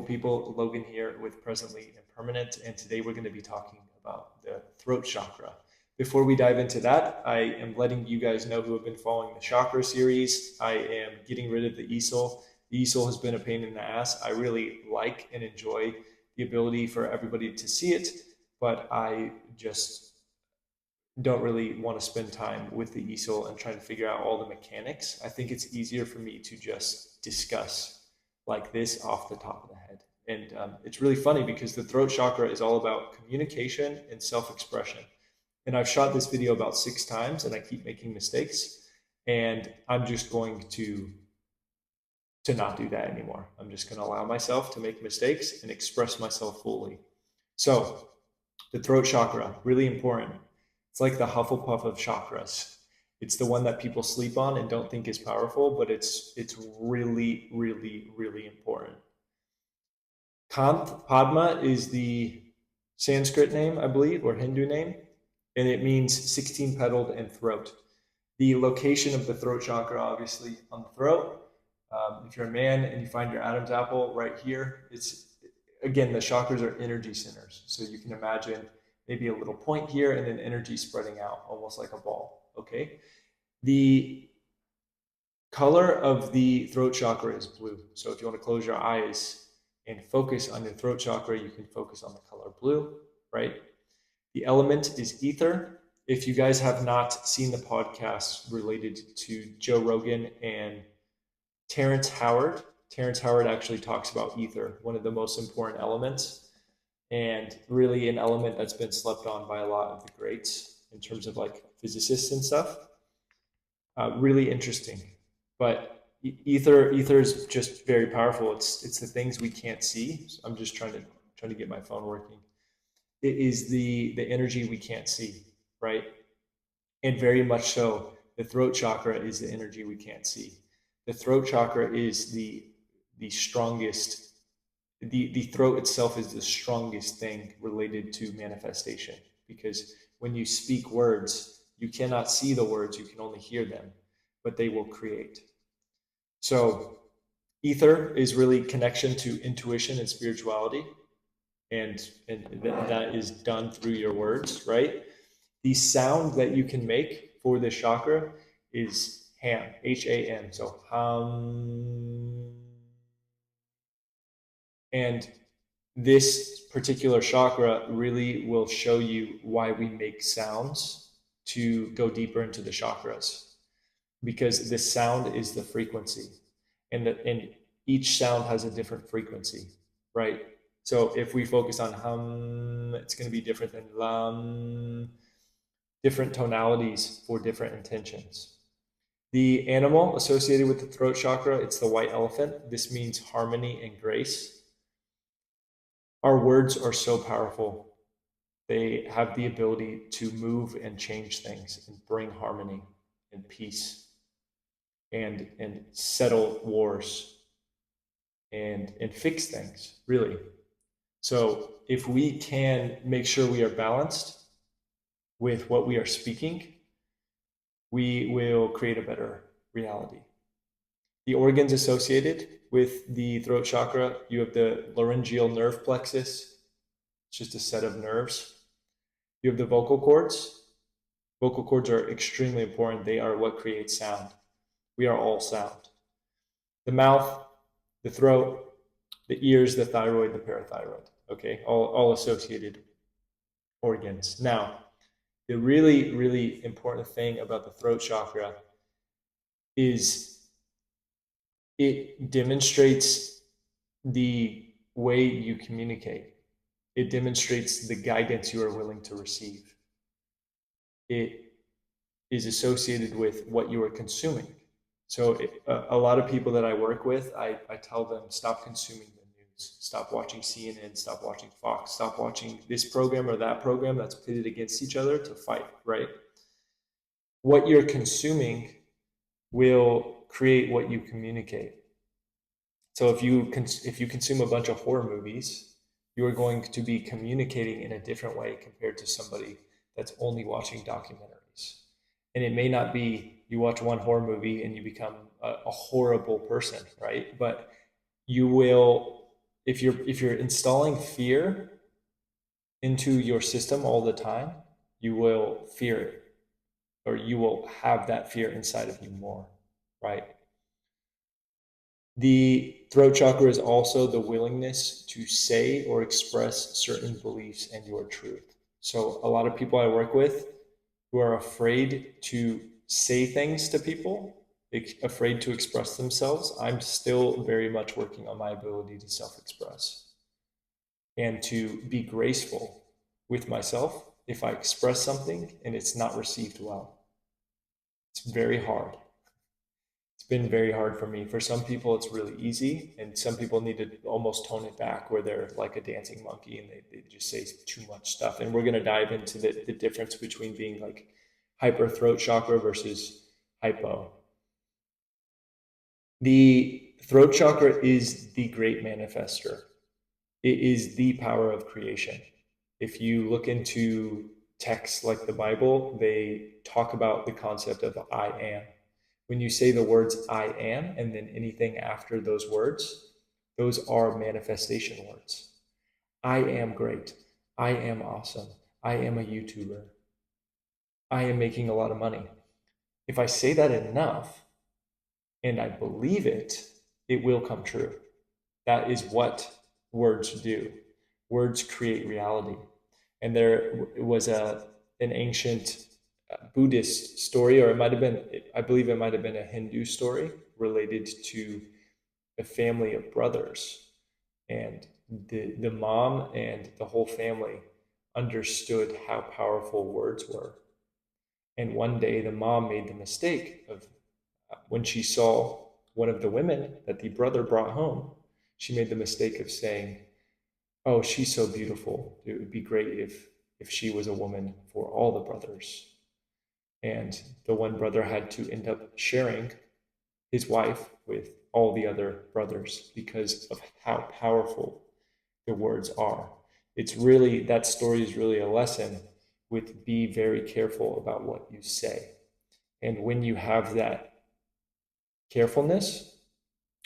People, Logan here with Presently Impermanent, and today we're going to be talking about the throat chakra. Before we dive into that, I am letting you guys know who have been following the chakra series. I am getting rid of the easel. The easel has been a pain in the ass. I really like and enjoy the ability for everybody to see it, but I just don't really want to spend time with the easel and trying to figure out all the mechanics. I think it's easier for me to just discuss like this off the top of the head. And it's really funny because the throat chakra is all about communication and self-expression. And I've shot this video about 6 times and I keep making mistakes. And I'm just going to not do that anymore. I'm just going to allow myself to make mistakes and express myself fully. So the throat chakra, really important. It's like the Hufflepuff of chakras. It's the one that people sleep on and don't think is powerful, but it's really, really, really important. Padma is the Sanskrit name, I believe, or Hindu name, and it means 16-petaled and throat. The location of the throat chakra, obviously, on the throat. If you're a man and you find your Adam's apple right here, it's, again, the chakras are energy centers. So you can imagine maybe a little point here and then energy spreading out, almost like a ball, okay? The color of the throat chakra is blue. So if you want to close your eyes and focus on your throat chakra, you can focus on the color blue, right? The element is ether. If you guys have not seen the podcast related to Joe Rogan and Terrence Howard actually talks about ether, one of the most important elements, and really an element that's been slept on by a lot of the greats in terms of like physicists and stuff. Really interesting. But ether is just very powerful. It's the things we can't see. So I'm just trying to get my phone working. It is the energy we can't see, right? And very much so, the throat chakra is the energy we can't see. The throat chakra is the strongest. The throat itself is the strongest thing related to manifestation, because when you speak words, you cannot see the words, you can only hear them, but they will create. So ether is really connection to intuition and spirituality, and that is done through your words, right? The sound that you can make for this chakra is ham, H-A-M. So and this particular chakra really will show you why we make sounds to go deeper into the chakras, because the sound is the frequency, and each sound has a different frequency, right? So if we focus on hum, it's going to be different than lam, different tonalities for different intentions. The animal associated with the throat chakra, it's the white elephant. This means harmony and grace. Our words are so powerful. They have the ability to move and change things and bring harmony and peace and settle wars and fix things, really. So if we can make sure we are balanced with what we are speaking, we will create a better reality. The organs associated with the throat chakra, you have the laryngeal nerve plexus. It's just a set of nerves. You have the vocal cords. Vocal cords are extremely important. They are what creates sound. We are all sound. The mouth, the throat, the ears, the thyroid, the parathyroid. Okay, all associated organs. Now, the really, really important thing about the throat chakra is it demonstrates the way you communicate. It demonstrates the guidance you are willing to receive. It is associated with what you are consuming. So a lot of people that I work with, I tell them, stop consuming the news. Stop watching CNN, stop watching Fox, stop watching this program or that program that's pitted against each other to fight, right? What you're consuming will create what you communicate. So if you consume a bunch of horror movies, you are going to be communicating in a different way compared to somebody that's only watching documentaries. And it may not be you watch one horror movie and you become a horrible person, right? But you will if you're installing fear into your system all the time, you will fear it, or you will have that fear inside of you more, right? The throat chakra is also the willingness to say or express certain beliefs and your truth. So a lot of people I work with who are afraid to say things to people, afraid to express themselves, I'm still very much working on my ability to self-express and to be graceful with myself if I express something and it's not received well. It's very hard. It's been very hard for me. For some people, it's really easy, and some people need to almost tone it back where they're like a dancing monkey and they just say too much stuff. And we're going to dive into the difference between being like hyper throat chakra versus hypo. The throat chakra is the great manifester. It is the power of creation. If you look into texts like the Bible, they talk about the concept of I am. When you say the words I am and then anything after those words, those are manifestation words. I am great. I am awesome. I am a YouTuber. I am making a lot of money. If I say that enough and I believe it, it will come true. That is what words do. Words create reality. And there was an ancient Buddhist story, or it might have been, I believe it might have been a Hindu story related to a family of brothers. And the mom and the whole family understood how powerful words were. And one day the mom made the mistake of, when she saw one of the women that the brother brought home, she made the mistake of saying, "Oh, she's so beautiful. It would be great if she was a woman for all the brothers." And the one brother had to end up sharing his wife with all the other brothers because of how powerful the words are. It's really, that story is really a lesson with be very careful about what you say. And when you have that carefulness,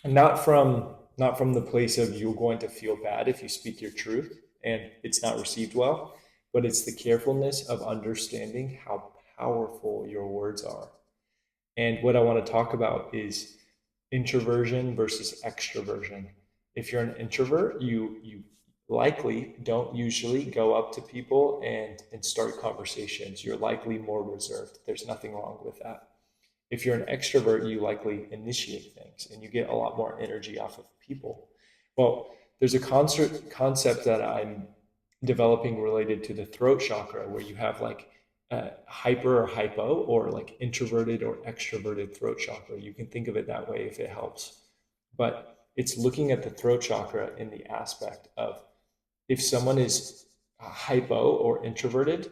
not from the place of you're going to feel bad if you speak your truth and it's not received well, but it's the carefulness of understanding how powerful your words are. And what I want to talk about is introversion versus extroversion. If you're an introvert, you likely don't usually go up to people and start conversations. You're likely more reserved. There's nothing wrong with that. If you're an extrovert, you likely initiate things and you get a lot more energy off of people. Well, there's a concept that I'm developing related to the throat chakra where you have like hyper or hypo, or like introverted or extroverted throat chakra. You can think of it that way if it helps. But it's looking at the throat chakra in the aspect of, if someone is hypo or introverted,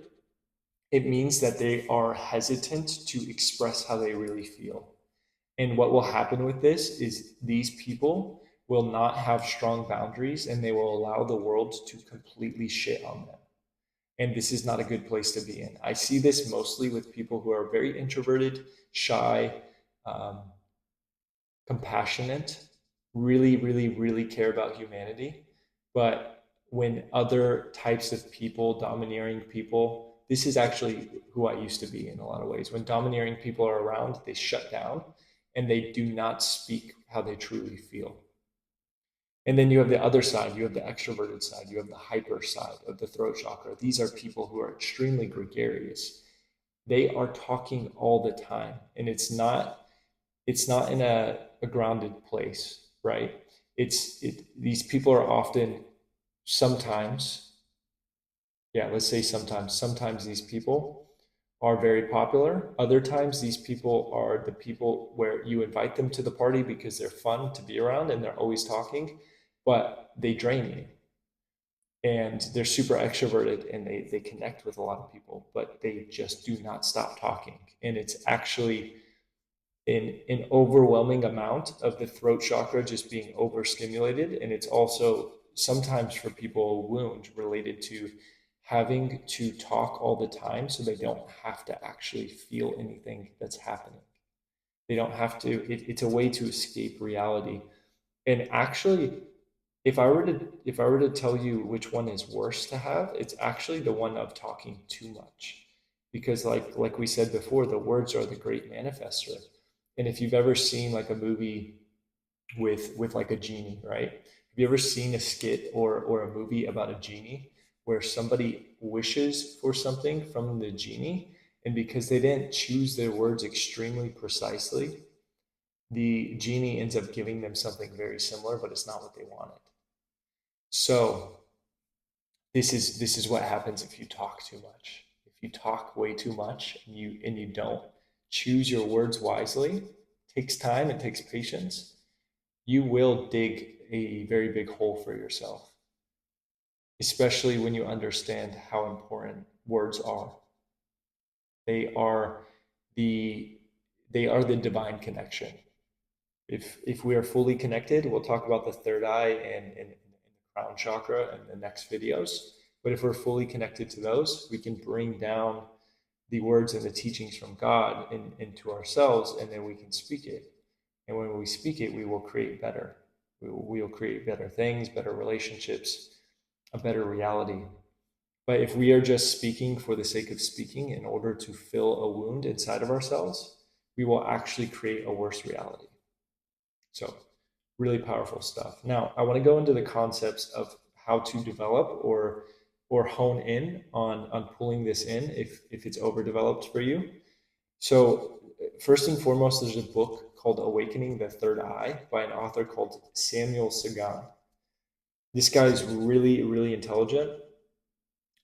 it means that they are hesitant to express how they really feel. And what will happen with this is these people will not have strong boundaries and they will allow the world to completely shit on them. And this is not a good place to be in. I see this mostly with people who are very introverted, shy, um, compassionate, really, really, really care about humanity. But when other types of people, domineering people, this is actually who I used to be in a lot of ways. When domineering people are around, they shut down and they do not speak how they truly feel. And then you have the other side, you have the extroverted side, you have the hyper side of the throat chakra. These are people who are extremely gregarious. They are talking all the time, and it's not in a grounded place, right? These people are often, sometimes, yeah, let's say sometimes these people are very popular. Other times, these people are the people where you invite them to the party because they're fun to be around and they're always talking, but they drain you. And they're super extroverted and they connect with a lot of people, but they just do not stop talking. And it's actually an overwhelming amount of the throat chakra just being overstimulated. And it's also sometimes for people a wound related to having to talk all the time so they don't have to actually feel anything that's happening. They don't have to, it's a way to escape reality. And actually, if I were to tell you which one is worse to have, it's actually the one of talking too much. Because like we said before, the words are the great manifester. And if you've ever seen like a movie with like a genie, right? Have you ever seen a skit or a movie about a genie where somebody wishes for something from the genie, and because they didn't choose their words extremely precisely, the genie ends up giving them something very similar, but it's not what they wanted. So this is what happens if you talk too much. If you talk way too much and you don't choose your words wisely, it takes time, it takes patience, you will dig a very big hole for yourself, especially when you understand how important words are. They are the they are the divine connection. If we are fully connected, we'll talk about the third eye and the crown chakra in the next videos. But if we're fully connected to those, we can bring down the words and the teachings from God into ourselves, and then we can speak it. And when we speak it, we will create better. We will create better things, better relationships, a better reality. But if we are just speaking for the sake of speaking in order to fill a wound inside of ourselves, we will actually create a worse reality. So, really powerful stuff. Now, I want to go into the concepts of how to develop or hone in on pulling this in if it's overdeveloped for you. So, first and foremost, there's a book called Awakening the Third Eye by an author called Samuel Sagan. This guy is really, really intelligent.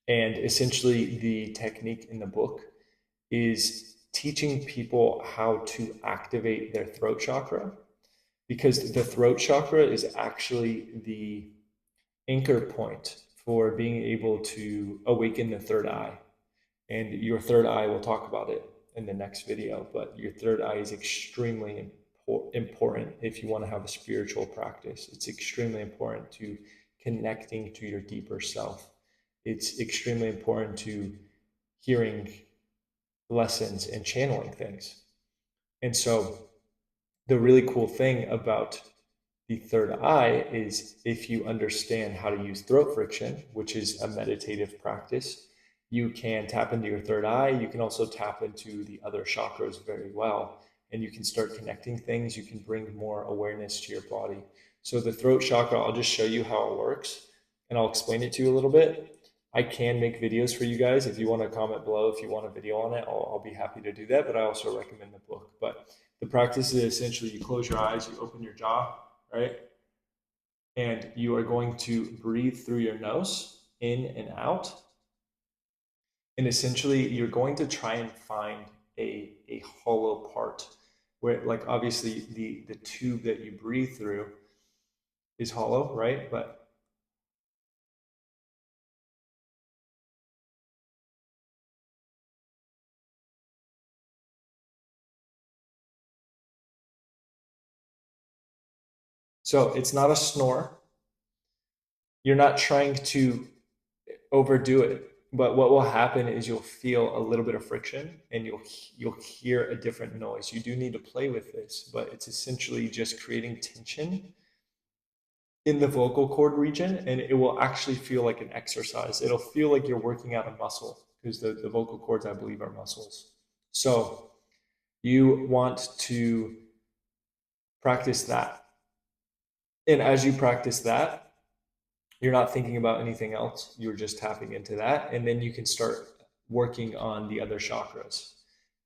And essentially, the technique in the book is teaching people how to activate their throat chakra, because the throat chakra is actually the anchor point for being able to awaken the third eye. And your third eye, we'll talk about it in the next video, but your third eye is extremely important if you want to have a spiritual practice. It's extremely important to connecting to your deeper self. It's extremely important to hearing lessons and channeling things. And so the really cool thing about the third eye is if you understand how to use throat friction, which is a meditative practice, you can tap into your third eye. You can also tap into the other chakras very well, and you can start connecting things. You can bring more awareness to your body. So the throat chakra, I'll just show you how it works, and I'll explain it to you a little bit. I can make videos for you guys. If you want to comment below, if you want a video on it, I'll be happy to do that, but I also recommend the book. But the practice is essentially you close your eyes, you open your jaw, right? And you are going to breathe through your nose, in and out. And essentially, you're going to try and find a hollow part where, like, obviously, the tube that you breathe through is hollow, right? But so it's not a snore. You're not trying to overdo it. But what will happen is you'll feel a little bit of friction and you'll hear a different noise. You do need to play with this, but it's essentially just creating tension in the vocal cord region, and it will actually feel like an exercise. It'll feel like you're working out a muscle because the vocal cords, I believe, are muscles. So you want to practice that. And as you practice that, you're not thinking about anything else. You're just tapping into that. And then you can start working on the other chakras.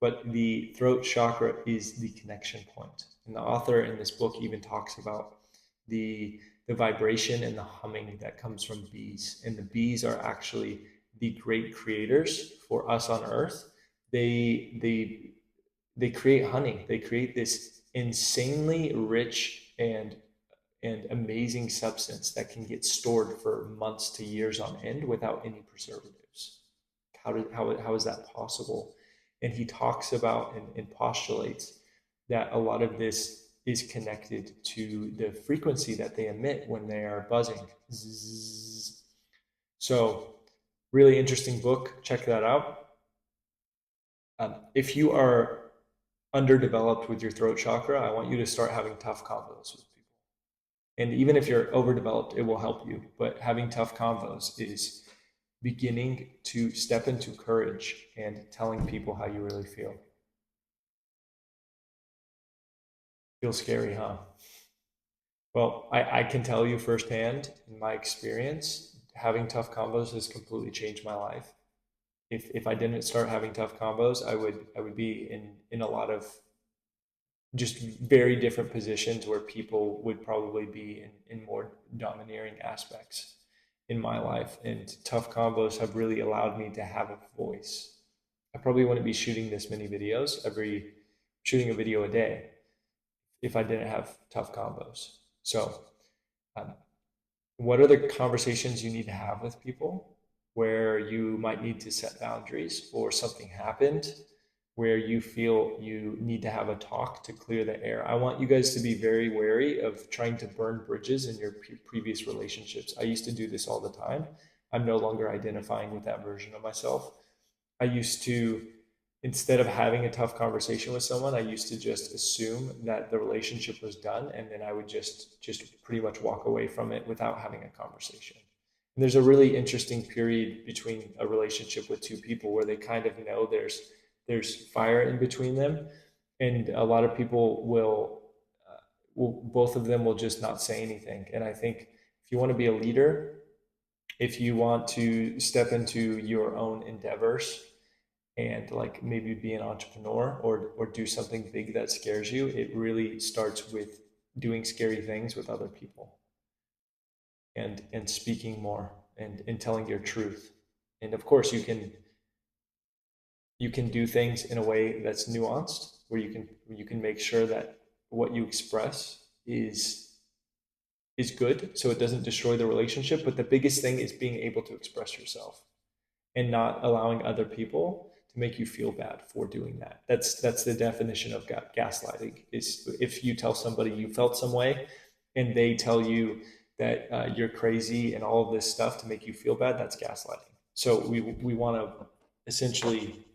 But the throat chakra is the connection point. And the author in this book even talks about the vibration and the humming that comes from bees. And the bees are actually the great creators for us on earth. They create honey. They create this insanely rich and amazing substance that can get stored for months to years on end without any preservatives. How is that possible? And he talks about and postulates that a lot of this is connected to the frequency that they emit when they are buzzing. Zzz. So, really interesting book. Check that out. If you are underdeveloped with your throat chakra, I want you to start having tough combos with people. And even if you're overdeveloped, it will help you. But having tough convos is beginning to step into courage and telling people how you really feel. Feels scary, huh? Well, I can tell you firsthand in my experience, having tough combos has completely changed my life. If I didn't start having tough combos, I would be in a lot of just very different positions where people would probably be in more domineering aspects in my life. And tough combos have really allowed me to have a voice. I probably wouldn't be shooting this many videos, shooting a video a day, if I didn't have tough combos. So, um, what are the conversations you need to have with people where you might need to set boundaries or something happened where you feel you need to have a talk to clear the air? I want you guys to be very wary of trying to burn bridges in your previous relationships. I used to do this all the time. I'm no longer identifying with that version of myself. I used to, instead of having a tough conversation with someone, I used to just assume that the relationship was done, and then I would just pretty much walk away from it without having a conversation. And there's a really interesting period between a relationship with two people where they kind of know there's fire in between them, and a lot of people will both of them will just not say anything. And I think if you want to be a leader, if you want to step into your own endeavors and like maybe be an entrepreneur or do something big that scares you, it really starts with doing scary things with other people and speaking more and telling your truth. And of course you can do things in a way that's nuanced where you can make sure that what you express is good so it doesn't destroy the relationship. But the biggest thing is being able to express yourself and not allowing other people to make you feel bad for doing that. That's the definition of gaslighting. Is if you tell somebody you felt some way, and they tell you that you're crazy and all of this stuff to make you feel bad. That's gaslighting. So we want to essentially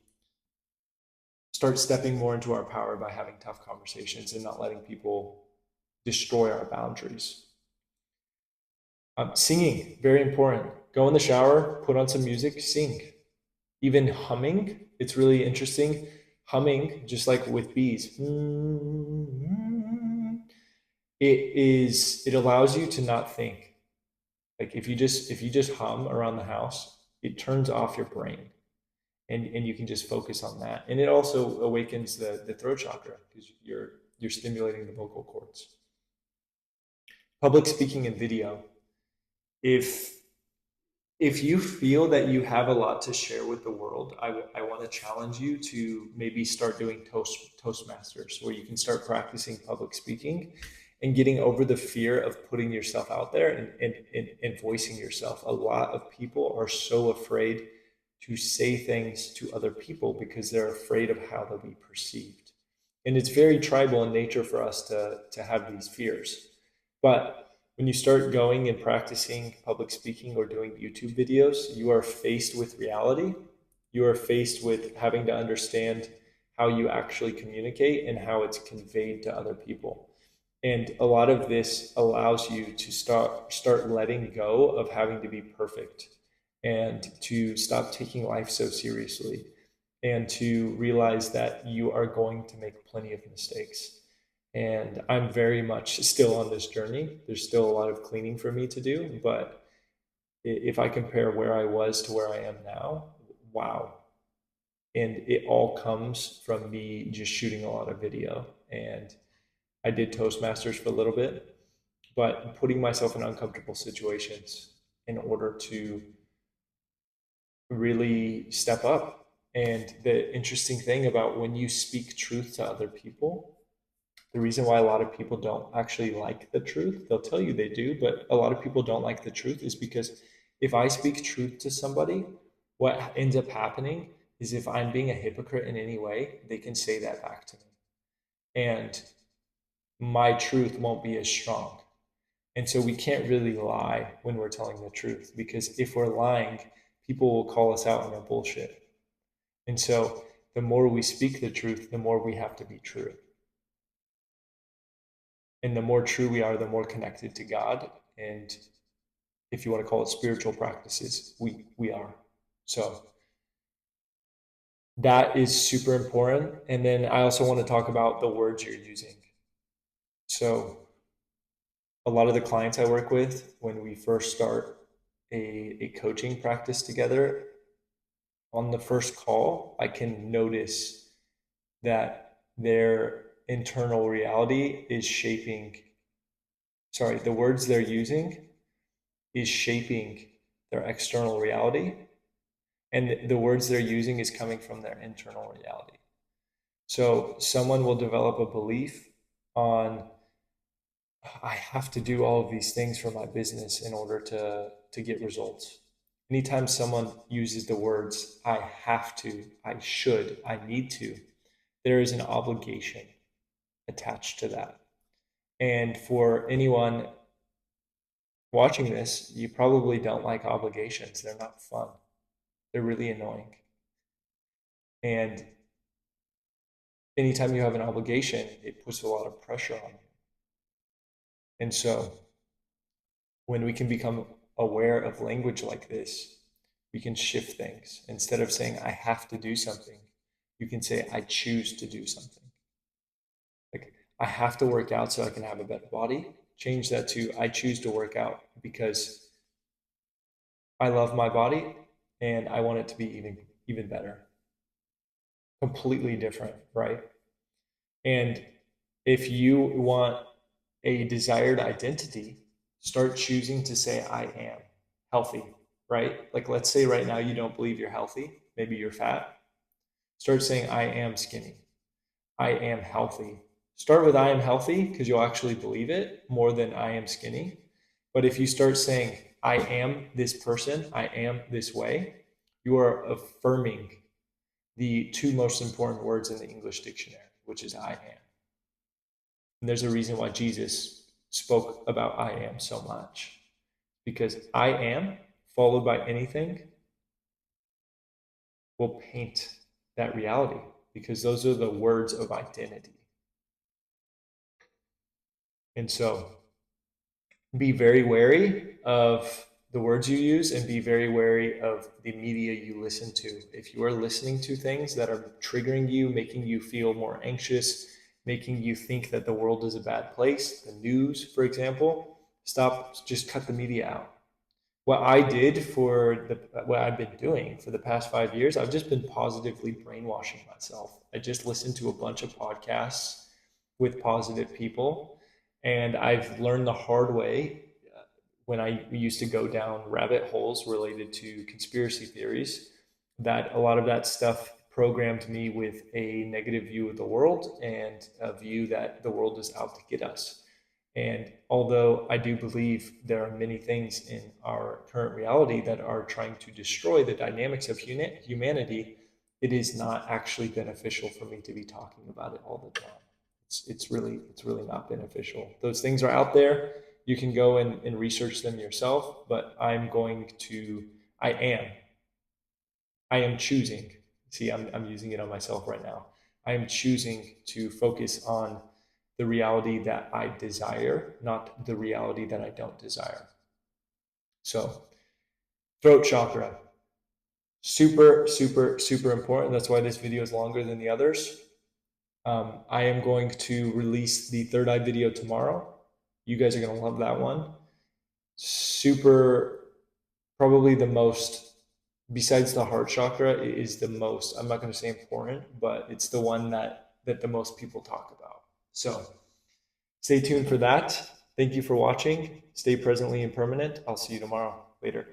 start stepping more into our power by having tough conversations and not letting people destroy our boundaries. Singing, very important. Go in the shower, put on some music, sing. Even humming, it's really interesting. Humming, just like with bees, it allows you to not think. Like if you just hum around the house, it turns off your brain, and you can just focus on that. And it also awakens the throat chakra because you're stimulating the vocal cords. Public speaking and video. If if you feel that you have a lot to share with the world, I want to challenge you to maybe start doing Toastmasters, where you can start practicing public speaking and getting over the fear of putting yourself out there and voicing yourself. A lot of people are so afraid to say things to other people because they're afraid of how they'll be perceived. And it's very tribal in nature for us to have these fears. But when you start going and practicing public speaking or doing YouTube videos, you are faced with reality. You are faced with having to understand how you actually communicate and how it's conveyed to other people. And a lot of this allows you to start letting go of having to be perfect and to stop taking life so seriously and to realize that you are going to make plenty of mistakes. And I'm very much still on this journey. There's still a lot of cleaning for me to do, but if I compare where I was to where I am now, wow. And it all comes from me just shooting a lot of video. And I did Toastmasters for a little bit, but putting myself in uncomfortable situations in order to really step up. And the interesting thing about when you speak truth to other people, the reason why a lot of people don't actually like the truth, they'll tell you they do, but a lot of people don't like the truth is because if I speak truth to somebody, what ends up happening is if I'm being a hypocrite in any way, they can say that back to me. And my truth won't be as strong. And so we can't really lie when we're telling the truth because if we're lying, people will call us out on our bullshit. And so the more we speak the truth, the more we have to be true. And the more true we are, the more connected to God. And if you want to call it spiritual practices, we are. So that is super important. And then I also want to talk about the words you're using. So a lot of the clients I work with, when we first start a coaching practice together, on the first call, I can notice that their internal reality is shaping, sorry, the words they're using is shaping their external reality. And the words they're using is coming from their internal reality. So someone will develop a belief on, I have to do all of these things for my business in order to get results. Anytime someone uses the words, I have to, I should, I need to, there is an obligation attached to that. And for anyone watching this, you probably don't like obligations. They're not fun. They're really annoying. And anytime you have an obligation, it puts a lot of pressure on you. And so when we can become aware of language like this, we can shift things. Instead of saying, I have to do something, you can say, I choose to do something. Like, I have to work out so I can have a better body. Change that to, I choose to work out because I love my body and I want it to be even better. Completely different, right? And if you want a desired identity, start choosing to say, I am healthy, right? Like, let's say right now you don't believe you're healthy. Maybe you're fat. Start saying, I am skinny. I am healthy. Start with I am healthy because you'll actually believe it more than I am skinny. But if you start saying, I am this person, I am this way, you are affirming the two most important words in the English dictionary, which is I am. And there's a reason why Jesus spoke about I am so much. Because I am, followed by anything, will paint that reality. Because those are the words of identity. And so be very wary of the words you use and be very wary of the media you listen to. If you are listening to things that are triggering you, making you feel more anxious, making you think that the world is a bad place, the news, for example, stop, just cut the media out. What I did for what I've been doing for the past 5 years, I've just been positively brainwashing myself. I just listened to a bunch of podcasts with positive people, and I've learned the hard way when I used to go down rabbit holes related to conspiracy theories, that a lot of that stuff programmed me with a negative view of the world and a view that the world is out to get us. And although I do believe there are many things in our current reality that are trying to destroy the dynamics of humanity, it is not actually beneficial for me to be talking about it all the time. It's really not beneficial. Those things are out there. You can go and research them yourself, but I am, I am choosing. See, I'm using it on myself right now. I am choosing to focus on the reality that I desire, not the reality that I don't desire. So, throat chakra, super, super, super important. That's why this video is longer than the others. I am going to release the third eye video tomorrow. You guys are going to love that one. Super, probably the most, besides the heart chakra, it is the most, I'm not going to say important, but it's the one that the most people talk about. So stay tuned for that. Thank you for watching. Stay presently impermanent. I'll see you tomorrow. Later.